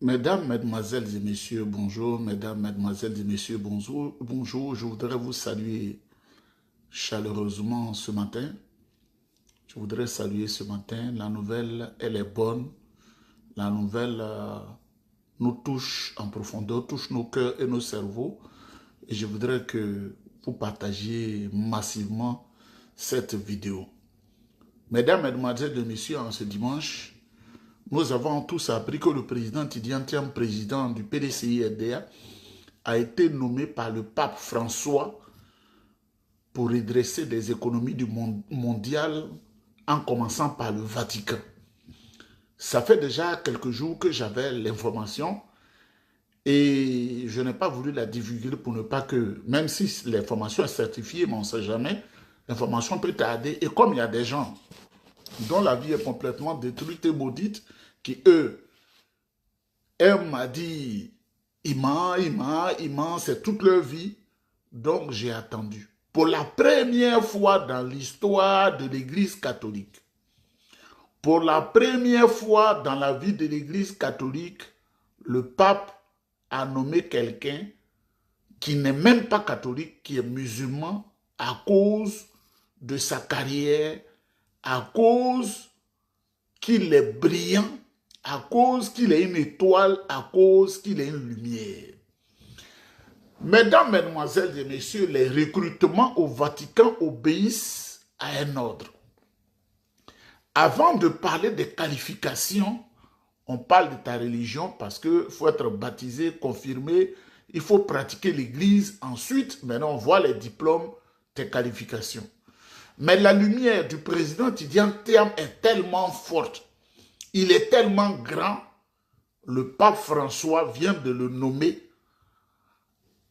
Mesdames, Mesdemoiselles et Messieurs, bonjour. Mesdames, Mesdemoiselles et Messieurs, bonjour. Bonjour, je voudrais vous saluer chaleureusement ce matin. Je voudrais saluer ce matin. La nouvelle, elle est bonne. La nouvelle nous touche en profondeur, touche nos cœurs et nos cerveaux. Et je voudrais que vous partagiez massivement cette vidéo. Mesdames, Mesdemoiselles et Messieurs, en ce dimanche, nous avons tous appris que le président Tidjane Thiam, président du PDCI-RDA, a été nommé par le pape François pour redresser les économies du monde mondial en commençant par le Vatican. Ça fait déjà quelques jours que j'avais l'information et je n'ai pas voulu la divulguer pour ne pas que, même si l'information est certifiée, mais on ne sait jamais, l'information peut tarder. Et comme il y a des gens dont la vie est complètement détruite et maudite, qui eux aiment à dire il ment, c'est toute leur vie. Donc j'ai attendu. Pour la première fois dans l'histoire de l'Église catholique, pour la première fois dans la vie de l'Église catholique, le pape a nommé quelqu'un qui n'est même pas catholique, qui est musulman, à cause de sa carrière, à cause qu'il est brillant, à cause qu'il est une étoile, à cause qu'il est une lumière. Mesdames, Mesdemoiselles et Messieurs, les recrutements au Vatican obéissent à un ordre. Avant de parler des qualifications, on parle de ta religion parce qu'il faut être baptisé, confirmé, il faut pratiquer l'église. Ensuite, maintenant, on voit les diplômes, tes qualifications. Mais la lumière du président Tidjane Thiam est tellement forte, il est tellement grand, le pape François vient de le nommer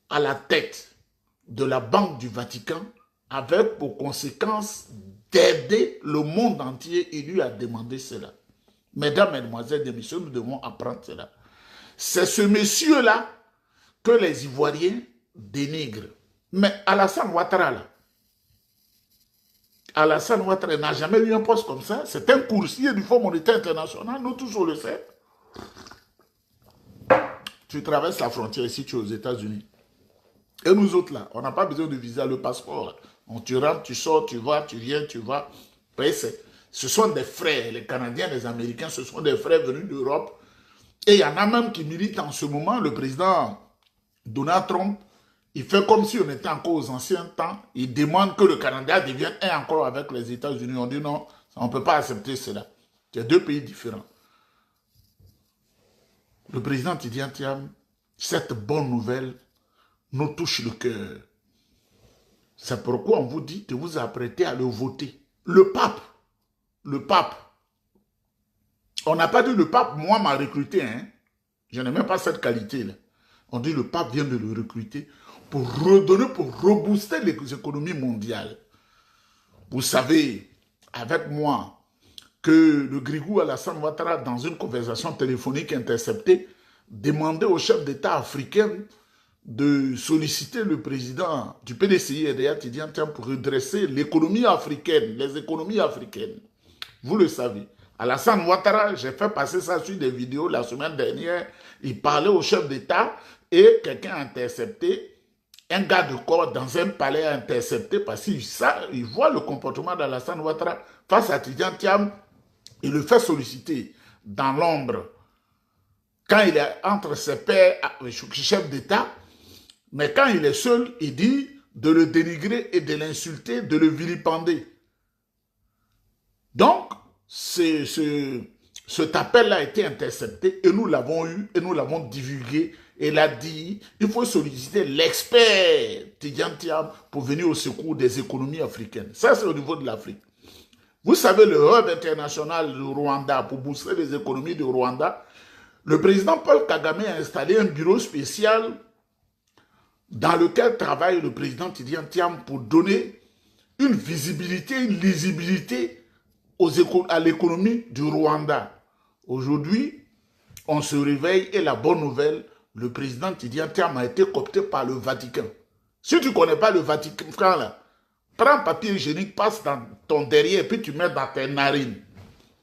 à la tête de la Banque du Vatican, avec pour conséquence d'aider le monde entier. Il lui a demandé cela. Mesdames, Mesdemoiselles et Messieurs, nous devons apprendre cela. C'est ce monsieur-là que les Ivoiriens dénigrent. Mais Alassane Ouattara, là, Alassane Ouattara n'a jamais eu un poste comme ça. C'est un coursier du Fonds monétaire international, nous tous on le sait. Tu traverses la frontière ici, tu es aux États-Unis. Et nous autres là, on n'a pas besoin de visa, le passeport. Tu rentres, tu sors, tu vas, tu viens, tu vas. Ce sont des frères, les Canadiens, les Américains, ce sont des frères venus d'Europe. Et il y en a même qui militent en ce moment. Le président Donald Trump, il fait comme si on était encore aux anciens temps. Il demande que le Canada devienne un encore avec les États-Unis. On dit non, on ne peut pas accepter cela. C'est deux pays différents. Le président Tidjane Thiam, cette bonne nouvelle nous touche le cœur. C'est pourquoi on vous dit de vous apprêter à le voter. Le pape, on n'a pas dit le pape, moi m'a recruté, hein. Je n'ai même pas cette qualité-là. On dit le pape vient de le recruter pour redonner, pour rebooster les économies mondiales. Vous savez, avec moi, que le Grigou Alassane Ouattara, dans une conversation téléphonique interceptée, demandait au chef d'État africain de solliciter le président du PDCI-RDA Tidjane Thiam pour redresser l'économie africaine, les économies africaines. Vous le savez. Alassane Ouattara, j'ai fait passer ça sur des vidéos la semaine dernière. Il parlait au chef d'État et quelqu'un a intercepté, un gars de corps dans un palais a intercepté parce qu'il voit le comportement d'Alassane Ouattara face à Tidjane Thiam. Il le fait solliciter dans l'ombre quand il est entre ses pairs, chef d'État. Mais quand il est seul, il dit de le dénigrer et de l'insulter, de le vilipender. Donc, cet appel a été intercepté et nous l'avons eu et nous l'avons divulgué. Et il a dit, il faut solliciter l'expert Tidjane Thiam pour venir au secours des économies africaines. Ça, c'est au niveau de l'Afrique. Vous savez, le hub international du Rwanda, pour booster les économies du Rwanda, le président Paul Kagame a installé un bureau spécial dans lequel travaille le président Tidjane Thiam pour donner une visibilité, une lisibilité à l'économie du Rwanda. Aujourd'hui, on se réveille et la bonne nouvelle, le président Tidjane Thiam a été coopté par le Vatican. Si tu ne connais pas le Vatican, là, prends un papier hygiénique, passe dans ton derrière et puis tu mets dans tes narines.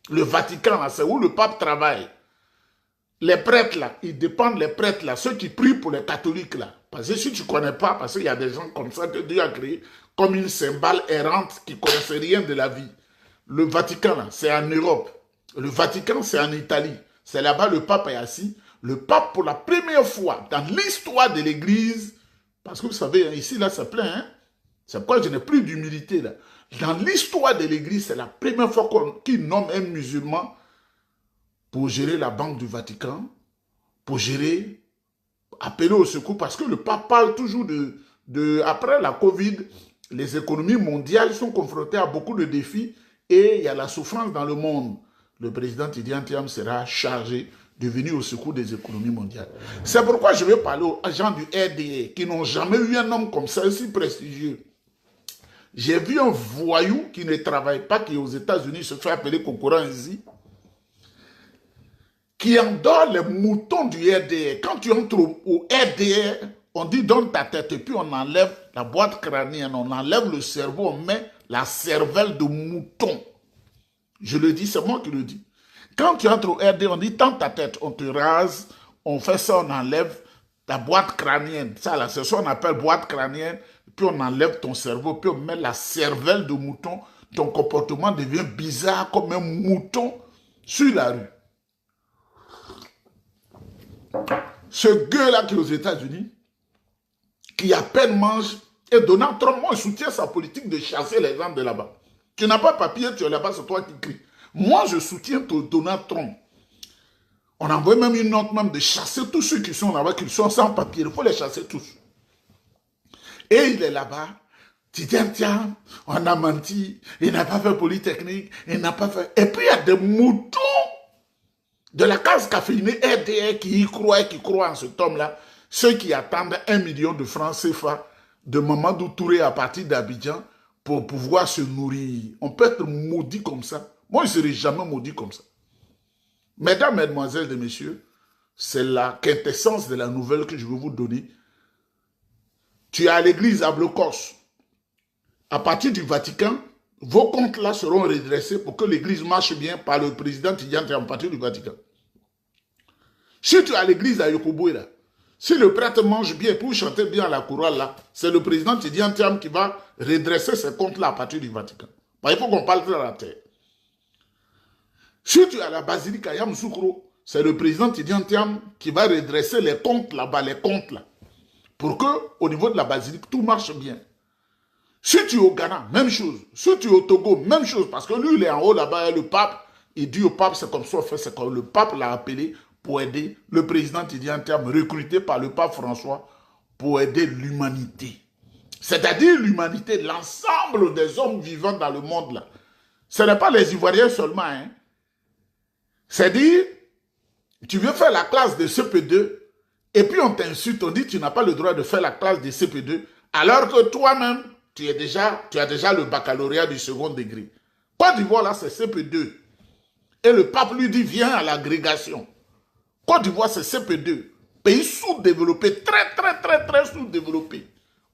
Le Vatican, là, c'est où le pape travaille. les prêtres là, ils dépendent les prêtres là, ceux qui prient pour les catholiques là. Parce que si tu ne connais pas, parce qu'il y a des gens comme ça que Dieu a créé comme une cymbale errante qui ne connaissait rien de la vie. Le Vatican là, c'est en Europe. Le Vatican, c'est en Italie. C'est là-bas, le pape est assis. Le pape, pour la première fois dans l'histoire de l'Église, parce que vous savez, ici là, c'est plein, hein? C'est pourquoi je n'ai plus d'humilité là. Dans l'histoire de l'Église, c'est la première fois qu'il nomme un musulman pour gérer la Banque du Vatican, pour gérer, appeler au secours, parce que le pape parle toujours après la Covid, les économies mondiales sont confrontées à beaucoup de défis et il y a la souffrance dans le monde. Le président Tidjane Thiam sera chargé de venir au secours des économies mondiales. C'est pourquoi je vais parler aux gens du RDA qui n'ont jamais eu un homme comme ça, si prestigieux. J'ai vu un voyou qui ne travaille pas, qui est aux États-Unis, se fait appeler Kokoran ici, qui endort les moutons du RDA. Quand tu entres au RDA, on dit donne ta tête et puis on enlève la boîte crânienne, on enlève le cerveau, on met la cervelle de mouton. Je le dis, c'est moi qui le dis. Quand tu entres au RDA, on dit tends ta tête, on te rase, on fait ça, on enlève la boîte crânienne. Ça là, c'est ça qu'on appelle boîte crânienne, puis on enlève ton cerveau, puis on met la cervelle de mouton. Ton comportement devient bizarre comme un mouton sur la rue. Ce gueux-là qui est aux États-Unis, qui à peine mange, et Donald Trump, moi, je soutiens sa politique de chasser les gens de là-bas. Tu n'as pas papier, tu es là-bas, c'est toi qui cries. Moi, je soutiens Donald Trump. On envoie même une note même de chasser tous ceux qui sont là-bas, qui sont sans papier. Il faut les chasser tous. Et il est là-bas. Tiens, on a menti. Il n'a pas fait Polytechnique. Il n'a pas fait... Et puis, il y a des moutons de la case caféinée RDA qui y croient et qui croient en cet homme-là. Ceux qui attendent 1 million de francs CFA de Mamadou Touré à partir d'Abidjan pour pouvoir se nourrir. On peut être maudit comme ça. Moi, je ne serai jamais maudit comme ça. Mesdames, mesdemoiselles et messieurs, c'est la quintessence de la nouvelle que je veux vous donner. Tu es à l'église à Blocos. À partir du Vatican, vos comptes là seront redressés pour que l'église marche bien par le président Tidjane Thiam à partir du Vatican. Si tu es à l'église à Yokoboué là, si le prêtre mange bien pour chanter bien à la chorale là, c'est le président Tidjane Thiam qui va redresser ces comptes là à partir du Vatican. Il faut qu'on parle de la terre. Si tu es à la basilique à Yamoussoukro, c'est le président Tidjane Thiam qui va redresser les comptes là-bas, les comptes là, pour que au niveau de la basilique, tout marche bien. Si tu es au Ghana, même chose. Si tu es au Togo, même chose. Parce que lui, il est en haut là-bas, le pape, il dit au pape, c'est comme ça, c'est comme le pape l'a appelé pour aider le président Tidjane Thiam, recruté par le pape François, pour aider l'humanité. C'est-à-dire l'humanité, l'ensemble des hommes vivants dans le monde là. Ce n'est pas les Ivoiriens seulement, hein. C'est-à-dire, tu veux faire la classe de CP2, et puis on t'insulte, on dit que tu n'as pas le droit de faire la classe de CP2, alors que toi-même, tu as déjà le baccalauréat du second degré. Côte d'Ivoire, là, c'est CP2. Et le pape lui dit, viens à l'agrégation. Côte d'Ivoire, c'est CP2. Pays sous-développé, très sous-développé.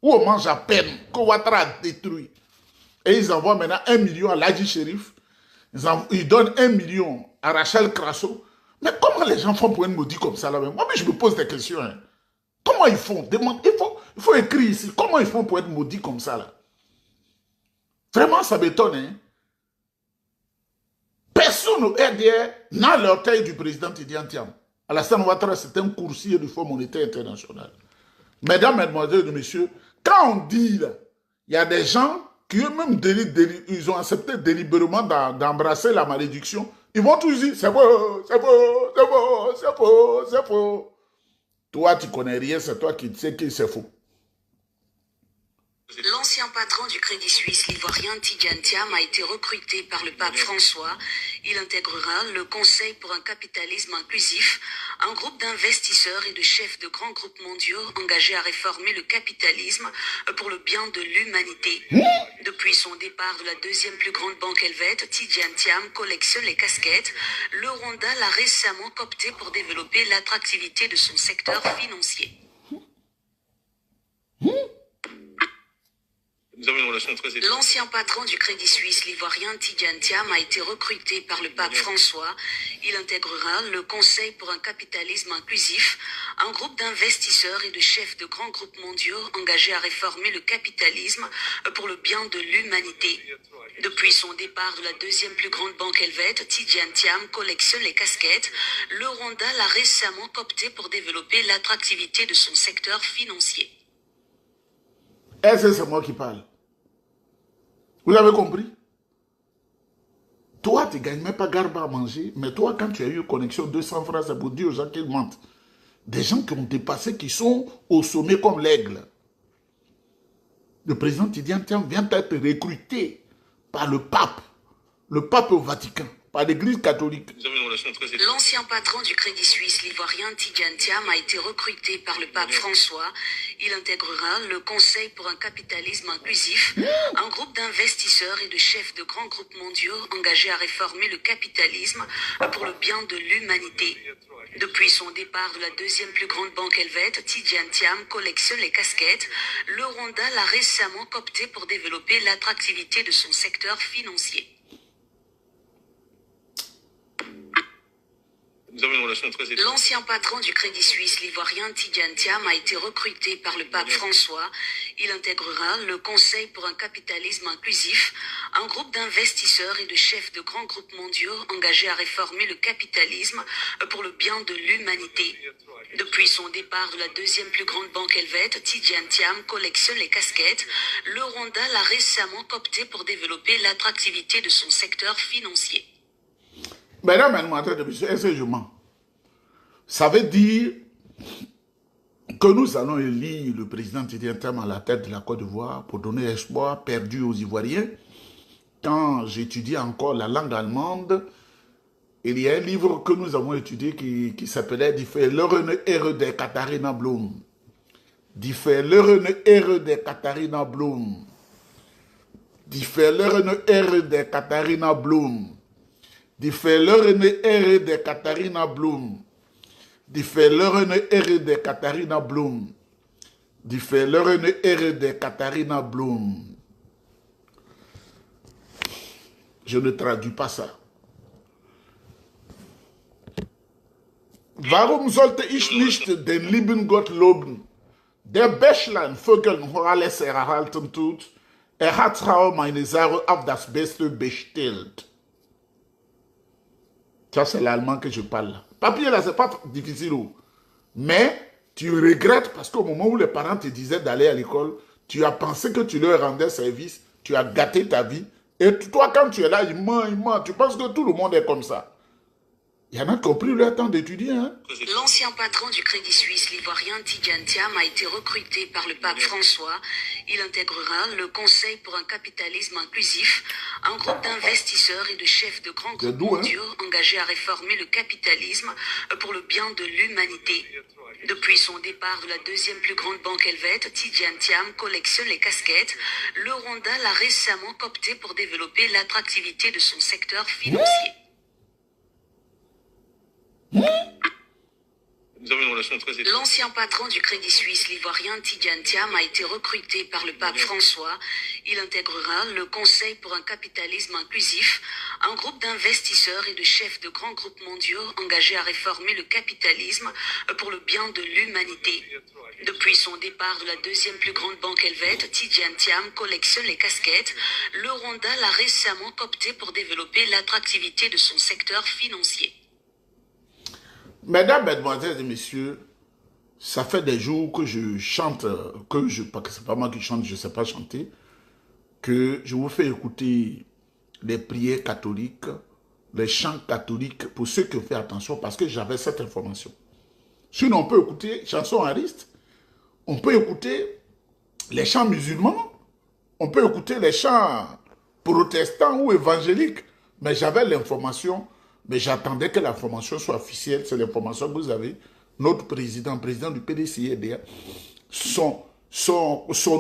Où on mange à peine, que Ouattara a détruit. Et ils envoient maintenant 1 million à Ladji Chérif. Ils donnent 1 million à Rachel Crasso. Mais comment les gens font pour être maudits comme ça là même? Moi, je me pose des questions. Hein. Comment ils font? Il faut écrire ici. Comment ils font pour être maudits comme ça là? Vraiment, ça m'étonne. Hein? Personne au RDR n'a l'orteil du président Tidjane Thiam. Alassane Ouattara, c'est un coursier du Fonds monétaire international. Mesdames, mesdemoiselles et messieurs, quand on dit là, il y a des gens qui eux-mêmes ils ont accepté délibérément d'embrasser la malédiction, ils vont tous dire, c'est faux, c'est faux, c'est faux, c'est faux, c'est faux. Toi, tu connais rien, c'est toi qui sais que c'est faux. L'ancien patron du Crédit Suisse, l'ivoirien Tidjane Thiam, a été recruté par le pape François. Il intégrera le Conseil pour un capitalisme inclusif, un groupe d'investisseurs et de chefs de grands groupes mondiaux engagés à réformer le capitalisme pour le bien de l'humanité. Depuis son départ de la deuxième plus grande banque helvète, Tidjane Thiam collectionne les casquettes. Le Rwanda l'a récemment coopté pour développer l'attractivité de son secteur financier. Nous avons une relation très étroite. L'ancien patron du Crédit Suisse, l'ivoirien Tidjane Thiam, a été recruté par le pape François. Il intégrera le Conseil pour un capitalisme inclusif, un groupe d'investisseurs et de chefs de grands groupes mondiaux engagés à réformer le capitalisme pour le bien de l'humanité. Depuis son départ de la deuxième plus grande banque helvète, Tidjane Thiam collectionne les casquettes. Le Rwanda l'a récemment coopté pour développer l'attractivité de son secteur financier. Est-ce que c'est moi qui parle? Vous avez compris? Toi, tu ne gagnes même pas garba à manger, mais toi, quand tu as eu connexion 200 francs, c'est pour dire aux gens qu'ils mentent. Des gens qui ont dépassé, qui sont au sommet comme l'aigle. Le président Tidjane Thiam vient d'être recruté par le pape au Vatican, par l'église catholique. Nous avons une relation très étroite. L'ancien patron du Crédit Suisse, l'ivoirien Tidjane Thiam, a été recruté par le pape François. Il intégrera le Conseil pour un capitalisme inclusif, un groupe d'investisseurs et de chefs de grands groupes mondiaux engagés à réformer le capitalisme pour le bien de l'humanité. Depuis son départ de la deuxième plus grande banque helvète, Tidjane Thiam collectionne les casquettes. Le Rwanda l'a récemment coopté pour développer l'attractivité de son secteur financier. Nous avons une relation très étroite. L'ancien patron du Crédit Suisse, l'ivoirien Tidjane Thiam, a été recruté par le pape François. Il intégrera le Conseil pour un capitalisme inclusif, un groupe d'investisseurs et de chefs de grands groupes mondiaux engagés à réformer le capitalisme pour le bien de l'humanité. Depuis son départ de la deuxième plus grande banque helvète, Tidjane Thiam collectionne les casquettes. Le Rwanda l'a récemment coopté pour développer l'attractivité de son secteur financier. Mesdames, mademoiselles, messieurs, est-ce que je mens? Ça veut dire que nous allons élire le président Tidjane Thiam à la tête de la Côte d'Ivoire pour donner espoir perdu aux Ivoiriens. Quand j'étudiais encore la langue allemande, il y a un livre que nous avons étudié qui s'appelait « Die verlorene Ehre der Katharina Blum ». « Die verlorene Ehre der Katharina Blum ». « Die verlorene Ehre der Katharina Blum ». Die verlorene Ehre der Katharina Blum. Die verlorene Ehre der Katharina Blum. Die verlorene Ehre der Katharina Blum. Je ne traduis pas ça. Warum sollte ich nicht den lieben Gott loben? Der Bächlein Vögeln alles erhalten tut, hat auch meine Sache auf das Beste bestellt. Ça, c'est l'allemand que je parle. Papier, là, c'est pas difficile. Mais tu regrettes parce qu'au moment où les parents te disaient d'aller à l'école, tu as pensé que tu leur rendais service, tu as gâté ta vie. Et toi, quand tu es là, il ment. Tu penses que tout le monde est comme ça. Il y en a qui ont pris leur temps d'étudier. Hein? L'ancien patron du Crédit Suisse, l'ivoirien Tidjane Thiam, a été recruté par le pape François. Il intégrera le Conseil pour un capitalisme inclusif, un groupe d'investisseurs et de chefs de grands groupes mondiaux engagés à réformer le capitalisme pour le bien de l'humanité. Depuis son départ de la deuxième plus grande banque helvète, Tidjane Thiam collectionne les casquettes. Le Rwanda l'a récemment coopté pour développer l'attractivité de son secteur financier. Nous avons une relation très étroite. L'ancien patron du Crédit Suisse, l'ivoirien Tidjane Thiam, a été recruté par le pape François. Il intégrera le Conseil pour un capitalisme inclusif, un groupe d'investisseurs et de chefs de grands groupes mondiaux engagés à réformer le capitalisme pour le bien de l'humanité. Depuis son départ de la deuxième plus grande banque helvète, Tidjane Thiam collectionne les casquettes. Le Rwanda l'a récemment coopté pour développer l'attractivité de son secteur financier. Mesdames, mesdemoiselles et messieurs, ça fait des jours que je chante, parce que c'est pas moi qui chante, je ne sais pas chanter, que je vous fais écouter les prières catholiques, les chants catholiques, pour ceux qui ont fait attention, parce que j'avais cette information. Sinon, on peut écouter chansons aristes, on peut écouter les chants musulmans, on peut écouter les chants protestants ou évangéliques, mais j'avais l'information. Mais j'attendais que l'information soit officielle. C'est l'information que vous avez. Notre président du PDCIDA, son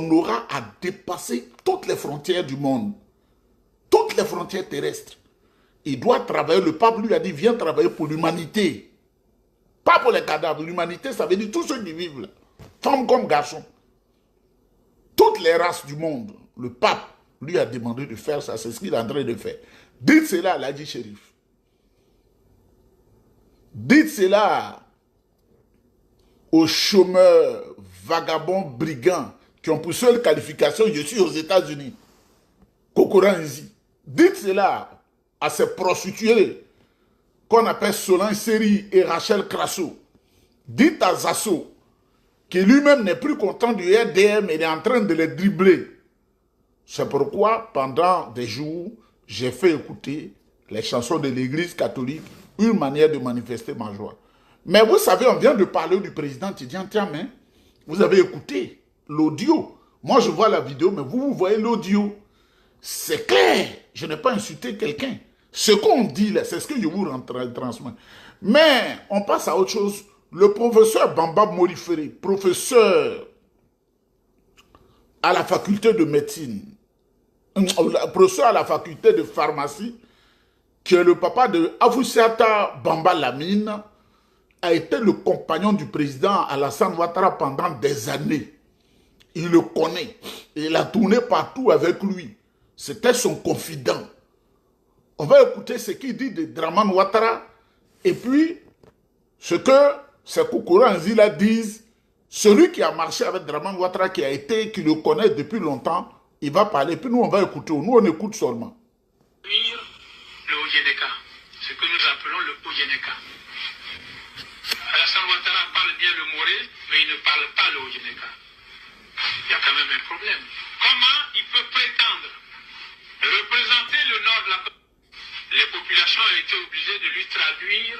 aura a dépassé toutes les frontières du monde. Toutes les frontières terrestres. Il doit travailler. Le pape lui a dit, viens travailler pour l'humanité. Pas pour les cadavres. L'humanité, ça veut dire tous ceux qui vivent là. Femmes comme garçons. Toutes les races du monde. le pape, lui a demandé de faire ça, c'est ce qu'il est en train de faire. Dites cela à l'Adi Chérif. Dites cela aux chômeurs, vagabonds, brigands, qui ont pour seule qualification, je suis aux États-Unis. Kokoranzi. Dites cela à ces prostituées qu'on appelle Solange Seri et Rachel Crasso. Dites à Zasso, qui lui-même n'est plus content du RDM et il est en train de les dribbler. C'est pourquoi, pendant des jours, j'ai fait écouter les chansons de l'Église catholique, une manière de manifester ma joie. Mais vous savez, on vient de parler du président Tidjane Thiam, hein? Vous avez écouté l'audio. Moi, je vois la vidéo, mais vous voyez l'audio. C'est clair, je n'ai pas insulté quelqu'un. Ce qu'on dit là, c'est ce que je vous transmets. Mais on passe à autre chose. Le professeur Bamba Morifere, professeur à la faculté de médecine, professeur à la faculté de pharmacie, qui est le papa de Afoussiata Bamba Lamine, a été le compagnon du président Alassane Ouattara pendant des années. Il le connaît. Il a tourné partout avec lui. C'était son confident. On va écouter ce qu'il dit de Draman Ouattara et puis ce que ces Kokora Nzila disent. Celui qui a marché avec Draman Ouattara, qui le connaît depuis longtemps, il va parler. Puis nous, on va écouter. Nous, on écoute seulement. Le OGNK, ce que nous appelons le OGNK. Alassane Ouattara parle bien le Moré, mais il ne parle pas le OGNK. Il y a quand même un problème. Comment il peut prétendre représenter le nord de la Côte? Les populations ont été obligées de lui traduire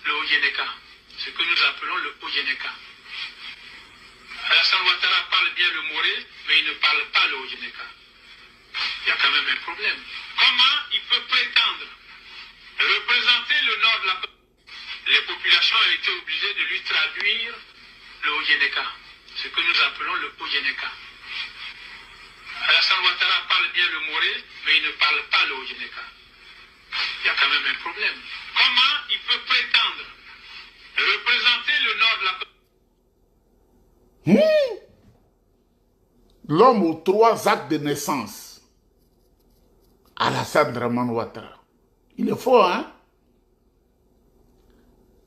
le OGNK, ce que nous appelons le OGNK. Alassane Ouattara parle bien le Moré, mais il ne parle pas le OGNK. Il y a quand même un problème. Comment il peut prétendre représenter le nord de la Côte? Les populations ont été obligées de lui traduire le OGNK, ce que nous appelons le OGNK. Alassane Ouattara parle bien le Moré, mais il ne parle pas le OGNK. Il y a quand même un problème. Comment il peut prétendre représenter le nord de la Côte? L'homme aux 3 actes de naissance, Alassane Draman Ouattara. Il est fort, hein?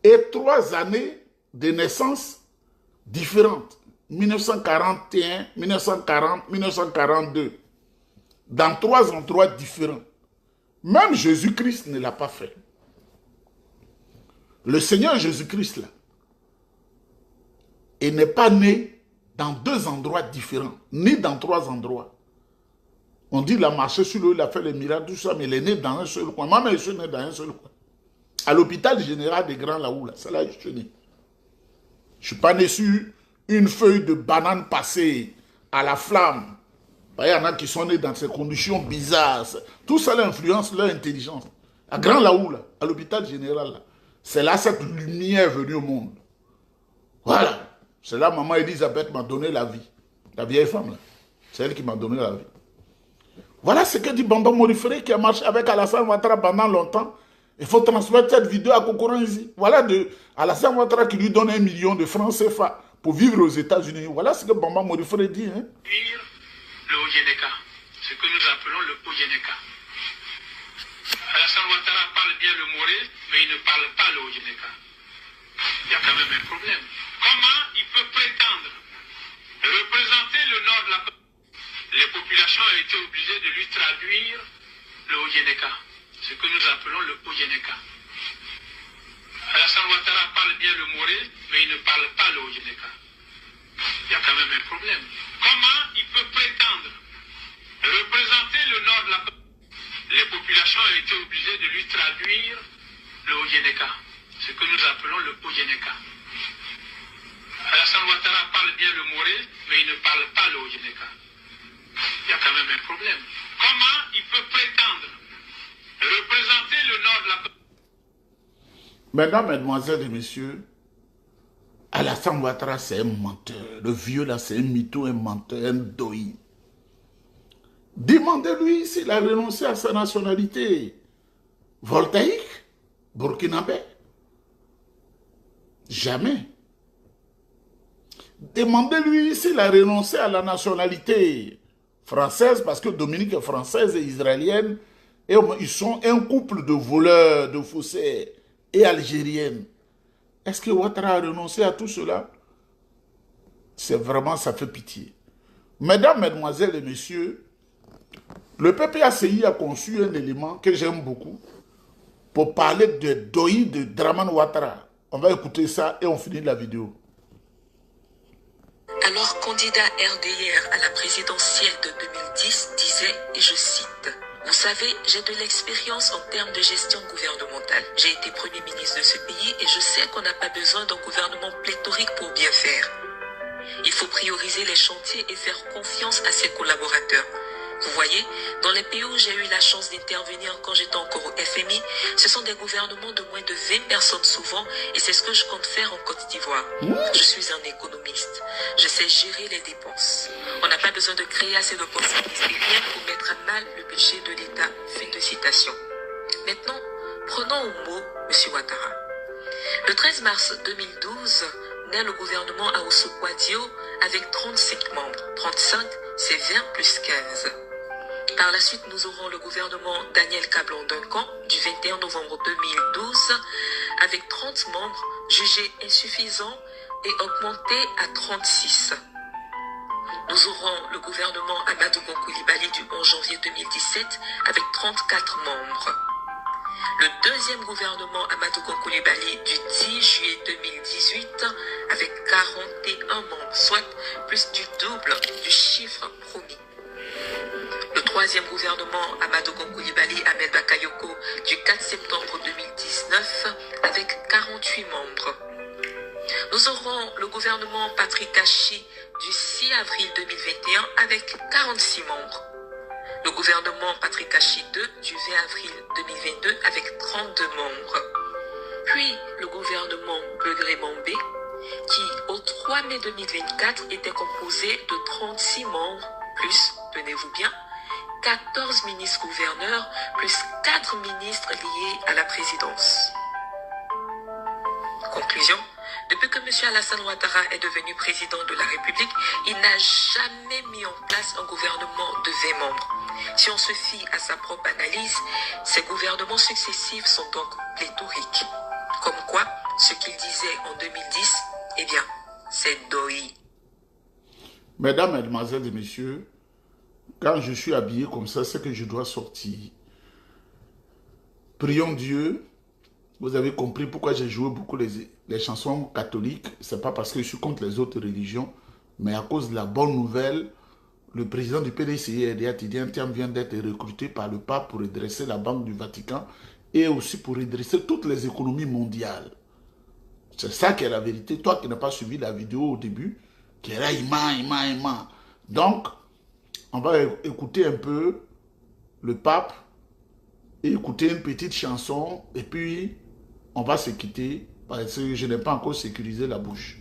Et 3 années de naissance différentes. 1941, 1940, 1942. Dans 3 endroits différents. Même Jésus-Christ ne l'a pas fait. Le Seigneur Jésus-Christ, là, il n'est pas né dans 2 endroits différents, ni dans 3 endroits. On dit qu'il a marché sur l'eau, il a fait les miracles, tout ça, mais il est né dans un seul coin. Moi-même, je suis né dans un seul coin. À l'hôpital général des Grands Laou, là, c'est là que je suis né. Je ne suis pas né sur une feuille de banane passée à la flamme. Il y en a qui sont nés dans ces conditions bizarres. Tout ça influence leur intelligence. À Grand Laou, là, à l'hôpital général, là, c'est là cette lumière est venue au monde. Voilà. C'est là maman Elisabeth m'a donné la vie. La vieille femme, là. C'est elle qui m'a donné la vie. Voilà ce que dit Bamba Morifere qui a marché avec Alassane Ouattara pendant longtemps. Il faut transmettre cette vidéo à Kokoranzi. Voilà de Alassane Ouattara qui lui donne 1 million de francs CFA pour vivre aux États-Unis. Voilà ce que Bamba Morifere dit. Hein? Le OGNK, ce que nous appelons le OGNK. Alassane Ouattara parle bien le Moré, mais il ne parle pas le OGNK. Il y a quand même un problème. Comment il peut prétendre représenter le nord de la Côte? Les populations ont été obligées de lui traduire le OGNK, ce que nous appelons le OGNK. Alassane Ouattara parle bien le Moré, mais il ne parle pas le OGNK. Il y a quand même un problème. Comment il peut prétendre représenter le nord de la Côte? Les populations ont été obligées de lui traduire le OGNK, ce que nous appelons le OGNK. Alassane Ouattara parle bien le Moré, mais il ne parle pas le OGNK. Il y a quand même un problème. Comment il peut prétendre représenter le nord de la Côte? Mesdames, mesdemoiselles et messieurs, Alassane Ouattara, c'est un menteur. Le vieux, là, c'est un mytho, un menteur, un doi. Demandez-lui s'il a renoncé à sa nationalité voltaïque, burkinabé. Jamais. Demandez-lui s'il a renoncé à la nationalité française, parce que Dominique est française et israélienne, et ils sont un couple de voleurs, de faussaires et algériennes. Est-ce que Ouattara a renoncé à tout cela? C'est vraiment, ça fait pitié. Mesdames, mesdemoiselles et messieurs, le PPACI a conçu un élément que j'aime beaucoup pour parler de Doi de Draman Ouattara. On va écouter ça et on finit la vidéo. Alors candidat RDR à la présidentielle de 2010 disait, et je cite, « Vous savez, j'ai de l'expérience en termes de gestion gouvernementale. J'ai été Premier ministre de ce pays et je sais qu'on n'a pas besoin d'un gouvernement pléthorique pour bien faire. Il faut prioriser les chantiers et faire confiance à ses collaborateurs. Vous voyez, dans les pays où j'ai eu la chance d'intervenir quand j'étais encore au FMI, ce sont des gouvernements de moins de 20 personnes souvent, et c'est ce que je compte faire en Côte d'Ivoire. Je suis un économiste. Je sais gérer les dépenses. On n'a pas besoin de créer assez de postes ministériels pour mettre à mal le budget de l'État. » Fin de citation. Maintenant, prenons au mot M. Ouattara. Le 13 mars 2012, naît le gouvernement Aosso-Kouadio avec 35 membres. 35, c'est 20 plus 15. Par la suite, nous aurons le gouvernement Daniel Kablan-Duncan du 21 novembre 2012 avec 30 membres jugés insuffisants et augmentés à 36. Nous aurons le gouvernement Amadou Gon Coulibaly du 11 janvier 2017 avec 34 membres. Le deuxième gouvernement Amadou Gon Coulibaly du 10 juillet 2018 avec 41 membres, soit plus du double du chiffre promis. Le troisième gouvernement Amadou Gon Coulibaly Ahmed Bakayoko du 4 septembre 2019 avec 48 membres. Nous aurons le gouvernement Patrick Kachi du 6 avril 2021 avec 46 membres. Le gouvernement Patrick Kachi II du 20 avril 2022 avec 32 membres. Puis le gouvernement Begré Mambé qui au 3 mai 2024 était composé de 36 membres plus, tenez-vous bien, 14 ministres-gouverneurs plus 4 ministres liés à la présidence. Conclusion, depuis que M. Alassane Ouattara est devenu président de la République, il n'a jamais mis en place un gouvernement de 20 membres. Si on se fie à sa propre analyse, ces gouvernements successifs sont donc pléthoriques. Comme quoi, ce qu'il disait en 2010, eh bien, c'est Doi. Mesdames, mesdemoiselles et messieurs, quand je suis habillé comme ça, c'est que je dois sortir. Prions Dieu. Vous avez compris pourquoi j'ai joué beaucoup les chansons catholiques. Ce n'est pas parce que je suis contre les autres religions, mais à cause de la bonne nouvelle, le président du PDCI, RDA Tidjane Thiam, vient d'être recruté par le pape pour redresser la Banque du Vatican et aussi pour redresser toutes les économies mondiales. C'est ça qui est la vérité. Toi qui n'as pas suivi la vidéo au début, qui est là, ima. Donc, on va écouter un peu le pape et écouter une petite chanson et puis on va se quitter parce que je n'ai pas encore sécurisé la bouche.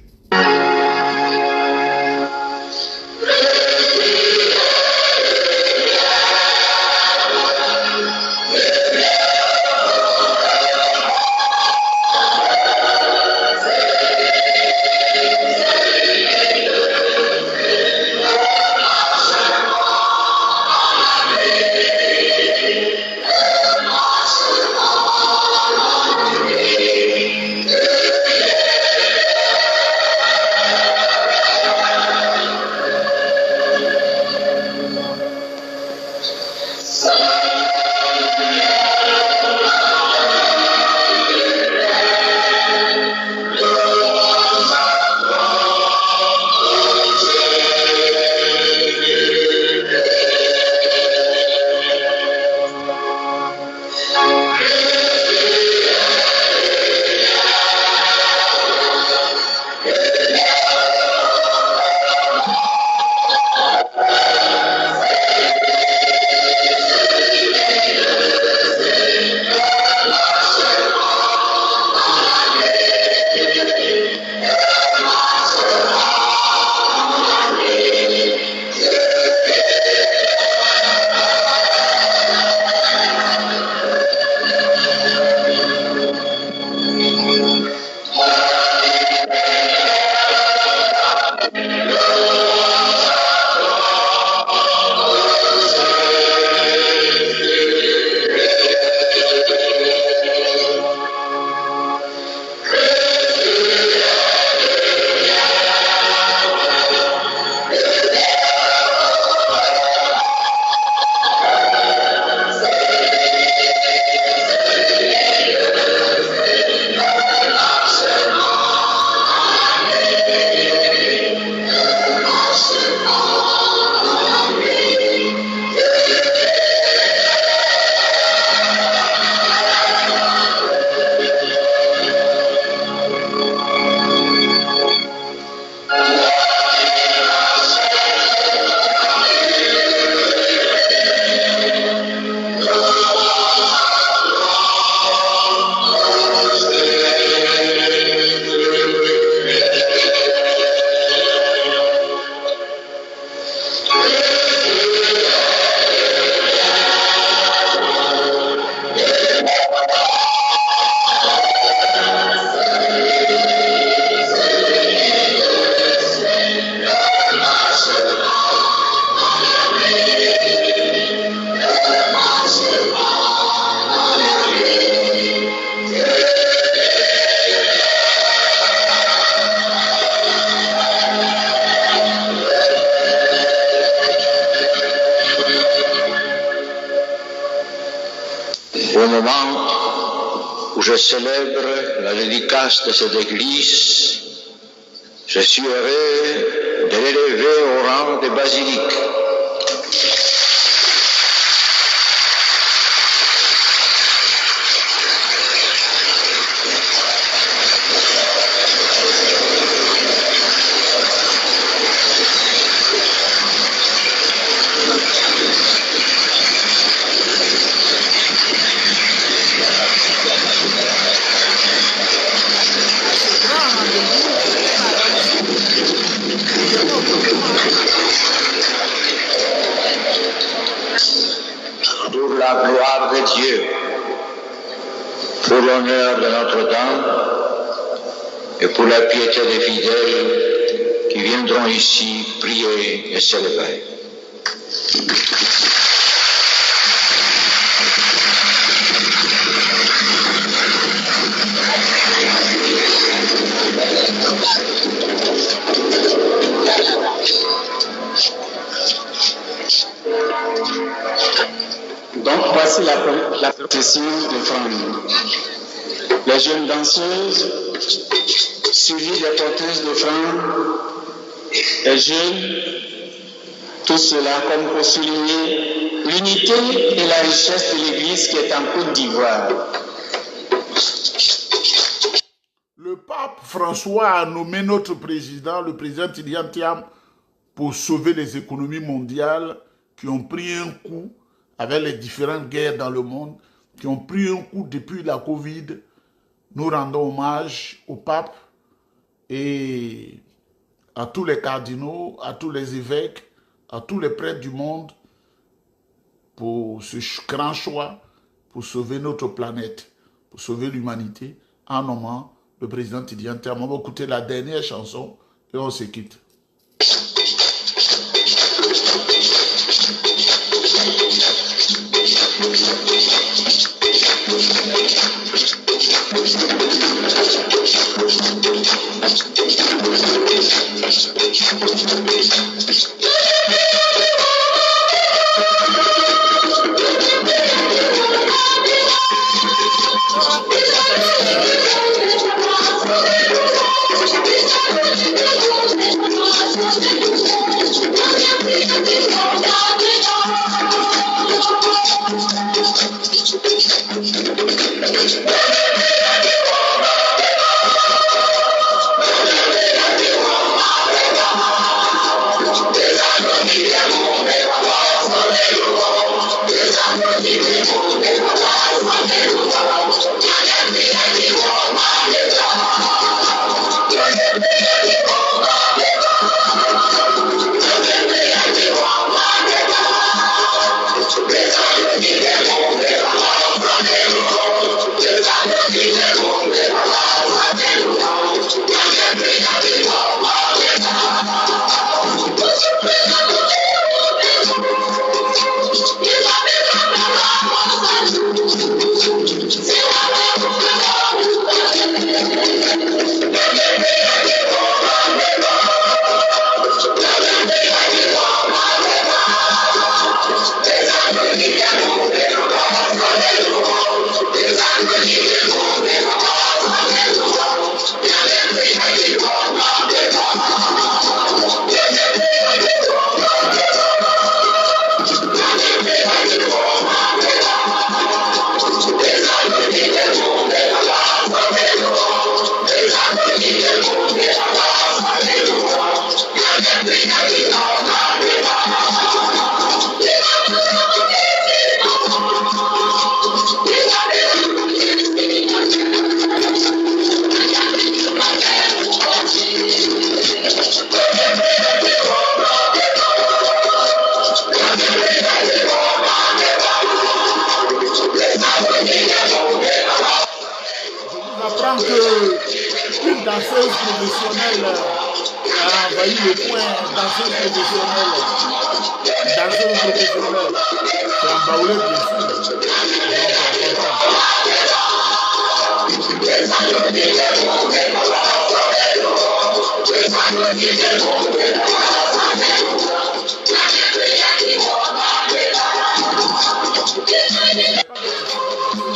je célèbre la dédicace de cette église, je suis heureux de l'élever au rang de basilique. Pour la gloire de Dieu, pour l'honneur de Notre-Dame et pour la piété des fidèles qui viendront ici prier et célébrer. Donc voici la procession de flammes. Les jeunes danseuses, suivies des porteuses de flammes, les jeunes, tout cela comme pour souligner l'unité et la richesse de l'Église qui est en Côte d'Ivoire. Le pape François a nommé notre président, le président Tidjane Thiam, pour sauver les économies mondiales qui ont pris un coup avec les différentes guerres dans le monde, qui ont pris un coup depuis la Covid. Nous rendons hommage au pape et à tous les cardinaux, à tous les évêques, à tous les prêtres du monde pour ce grand choix, pour sauver notre planète, pour sauver l'humanité, en nommant le président Tidjane Thiam. On va écouter la dernière chanson et on se quitte. Une danseuse professionnelle a envahi le point. Danseuse professionnelle. C'est un baoulé bien sûr. Donc on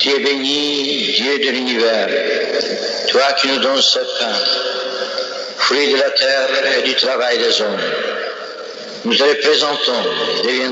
Tu es béni, Dieu de l'univers, toi qui nous donnes ce pain, fruit de la terre et du travail des hommes. Nous te le présentons, deviens